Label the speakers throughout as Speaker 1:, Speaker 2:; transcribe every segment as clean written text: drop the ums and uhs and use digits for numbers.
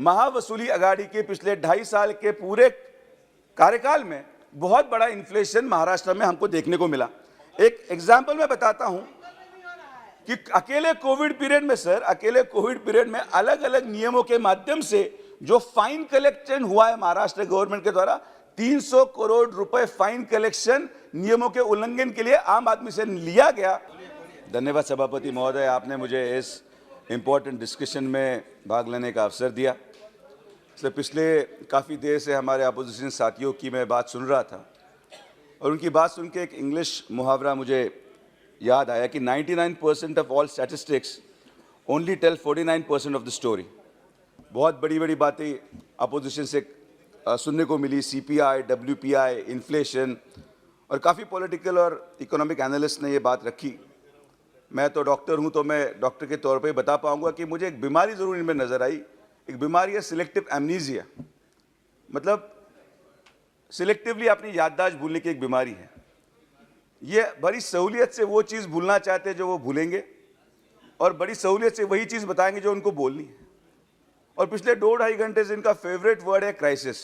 Speaker 1: महावसूली अघाड़ी के पिछले 2.5 साल के पूरे कार्यकाल में बहुत बड़ा इन्फ्लेशन महाराष्ट्र में हमको देखने को मिला। एक एग्जाम्पल मैं बताता हूं कि अकेले कोविड पीरियड में सर, अकेले कोविड पीरियड में अलग अलग नियमों के माध्यम से जो फाइन कलेक्शन हुआ है महाराष्ट्र गवर्नमेंट के द्वारा, 300 करोड़ रुपए फाइन कलेक्शन नियमों के उल्लंघन के लिए आम आदमी से लिया गया। धन्यवाद सभापति महोदय, आपने मुझे इस इम्पोर्टेंट डिस्कशन में भाग लेने का अवसर दिया। सर, पिछले काफ़ी देर से हमारे अपोजिशन साथियों की मैं बात सुन रहा था और उनकी बात सुन के एक इंग्लिश मुहावरा मुझे याद आया कि 99% of all statistics only tell 49% of the story. बहुत बड़ी बड़ी बातें अपोजिशन से सुनने को मिली, CPI, WPI, इन्फ्लेशन, और काफ़ी पॉलिटिकल और इकोनॉमिक एनालिस्ट ने ये बात रखी। मैं तो डॉक्टर हूँ, तो मैं डॉक्टर के तौर पे बता पाऊँगा कि मुझे एक बीमारी ज़रूर इनमें नज़र आई। एक बीमारी है सिलेक्टिव एमनीजिया, मतलब सिलेक्टिवली अपनी याददाश्त भूलने की एक बीमारी है। ये बड़ी सहूलियत से वो चीज़ भूलना चाहते हैं जो वो भूलेंगे, और बड़ी सहूलियत से वही चीज़ बताएंगे जो उनको बोलनी है। और पिछले 2-2.5 घंटे से इनका फेवरेट वर्ड है क्राइसिस।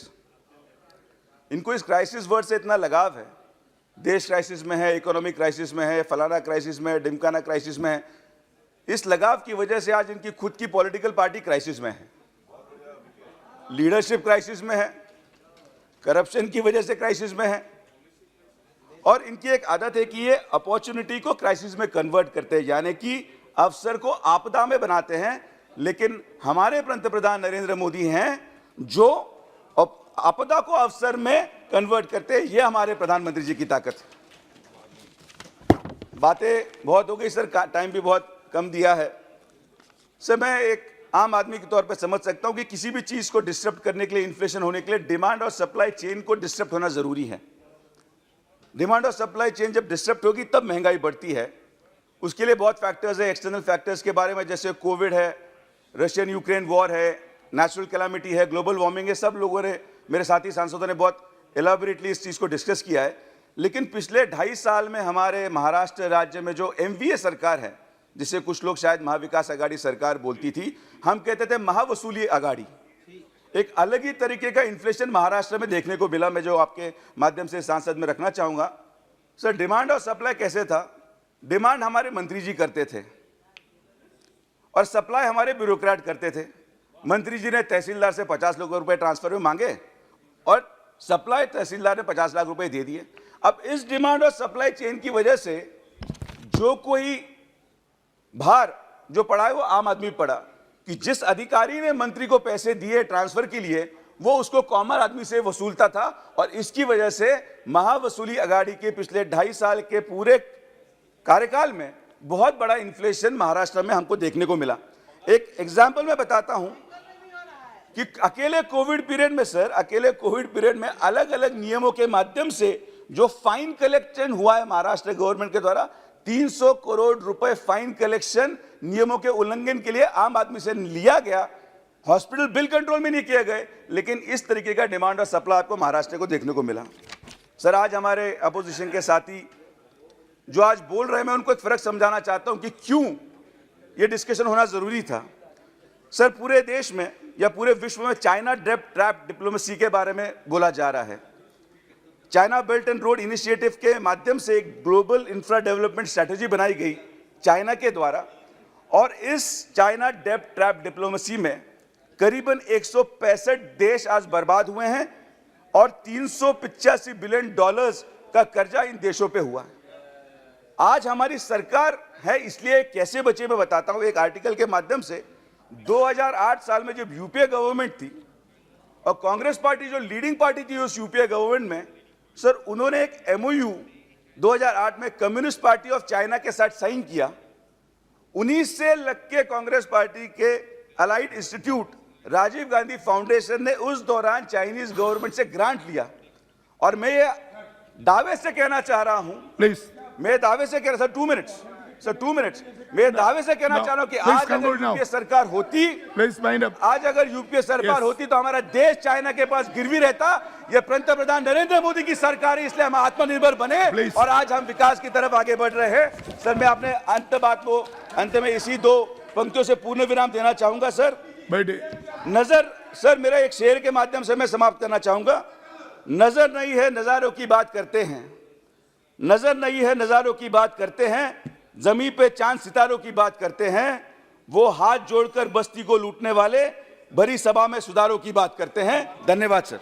Speaker 1: इनको इस क्राइसिस वर्ड से इतना लगाव है, देश क्राइसिस में है, इकोनॉमिक क्राइसिस में है, फलाना क्राइसिस में है, ढिमकाना क्राइसिस में है। इस लगाव की वजह से आज इनकी खुद की पॉलिटिकल पार्टी क्राइसिस में है, लीडरशिप क्राइसिस में है, करप्शन की वजह से क्राइसिस में है, और इनकी एक आदत है कि ये अपॉर्चुनिटी को क्राइसिस में कन्वर्ट करते हैं, यानी कि अवसर को आपदा में बनाते हैं। लेकिन हमारे पंतप्रधान नरेंद्र मोदी हैं जो आपदा को अवसर में कन्वर्ट करते हैं। ये हमारे प्रधानमंत्री जी की ताकत है। बातें बहुत हो गई सर, टाइम भी बहुत कम दिया है। सर, मैं एक आम आदमी के तौर पे समझ सकता हूं कि किसी भी चीज़ को डिस्टर्ब करने के लिए, इन्फ्लेशन होने के लिए डिमांड और सप्लाई चेन को डिस्टर्ब होना ज़रूरी है। डिमांड और सप्लाई चेन जब डिस्टर्ब होगी तब महंगाई बढ़ती है। उसके लिए बहुत फैक्टर्स है, एक्सटर्नल फैक्टर्स के बारे में, जैसे कोविड है, रशियन यूक्रेन वॉर है, नेचुरल कैलामिटी है, ग्लोबल वार्मिंग है। सब लोगों ने, मेरे साथी सांसदों ने बहुत एलाबोरेटली इस चीज़ को डिस्कस किया है। लेकिन पिछले 2.5 साल में हमारे महाराष्ट्र राज्य में जो MVA सरकार है, जिसे कुछ लोग शायद महाविकास आघाड़ी सरकार बोलती थी, हम कहते थे महावसूली अघाड़ी, एक अलग ही तरीके का इन्फ्लेशन महाराष्ट्र में देखने को मिला। मैं जो आपके माध्यम से सांसद में रखना चाहूँगा सर, डिमांड और सप्लाई कैसे था? डिमांड हमारे मंत्री जी करते थे और सप्लाई हमारे ब्यूरोक्रेट करते थे। मंत्री जी ने तहसीलदार से 50 लाख रुपए ट्रांसफर में मांगे और सप्लाई तहसीलदार ने 50 लाख रुपए दे दिए। अब इस डिमांड और सप्लाई चेन की वजह से जो कोई भार जो पड़ा है वो आम आदमी पड़ा, कि जिस अधिकारी ने मंत्री को पैसे दिए ट्रांसफर के लिए, वो उसको कॉमन आदमी से वसूलता था। और इसकी वजह से महावसूली अघाड़ी के पिछले 2.5 साल के पूरे कार्यकाल में बहुत बड़ा इन्फ्लेशन महाराष्ट्र में हमको देखने को मिला। एक एग्जाम्पल मैं बताता हूं कि अकेले कोविड पीरियड में सर, अकेले कोविड पीरियड में अलग अलग नियमों के माध्यम से जो फाइन कलेक्शन हुआ है महाराष्ट्र गवर्नमेंट के द्वारा, 300 करोड़ रुपए फाइन कलेक्शन नियमों के उल्लंघन के लिए आम आदमी से लिया गया। हॉस्पिटल बिल कंट्रोल में नहीं किए गए, लेकिन इस तरीके का डिमांड और सप्लाई आपको महाराष्ट्र को देखने को मिला। सर, आज हमारे अपोजिशन के साथी जो आज बोल रहे हैं, मैं उनको एक फर्क समझाना चाहता हूं कि क्यों ये डिस्कशन होना जरूरी था। सर, पूरे देश में या पूरे विश्व में चाइना डेब्ट ट्रैप डिप्लोमेसी के बारे में बोला जा रहा है। China belt and road initiative के माध्यम से एक ग्लोबल इंफ्रा डेवलपमेंट स्ट्रेटेजी बनाई गई चाइना के द्वारा, और इस चाइना डेब्ट ट्रैप डिप्लोमेसी में करीबन 165 देश आज बर्बाद हुए हैं और $385 बिलियन का कर्जा इन देशों पे हुआ है। आज हमारी सरकार है, इसलिए कैसे बचे मैं बताता हूं। एक आर्टिकल के माध्यम से 2008 साल में जब यूपीए गवर्नमेंट थी और कांग्रेस पार्टी जो लीडिंग पार्टी थी उस यूपीए गवर्नमेंट में, सर, उन्होंने एक MOU 2008 में कम्युनिस्ट पार्टी ऑफ चाइना के साथ साइन किया। 19 से लग के कांग्रेस पार्टी के allied institute Rajiv Gandhi foundation ने उस दौरान चाइनीज गवर्नमेंट से ग्रांट लिया। और मैं ये दावे से कहना चाह रहा हूं, प्लीज, मैं दावे से कह रहा, सर 2 मिनट्स, सर 2 मिनट्स, मैं दावे से कहना चाह रहा हूं कि आज अगर यूपीए सरकार होती, आज अगर यूपीए सरकार होती तो हमारा देश चाइना के पास गिरवी रहता। ये पंतप्रधान नरेंद्र मोदी की सरकार है, इसलिए हम आत्मनिर्भर बने और आज हम विकास की तरफ आगे बढ़ रहे हैं। सर, मैं अपने बात को अंत में इसी 2 पंक्तियों से पूर्ण विराम देना चाहूंगा। सर, नजर सर मेरा एक शेर के माध्यम से मैं समाप्त करना चाहूंगा। नजर नहीं है नजारों की बात करते हैं, नजर नहीं है नजारों की बात करते हैं, जमीन पे चांद सितारों की बात करते हैं, वो हाथ जोड़कर बस्ती को लूटने वाले भरी सभा में सुधारों की बात करते हैं। धन्यवाद सर।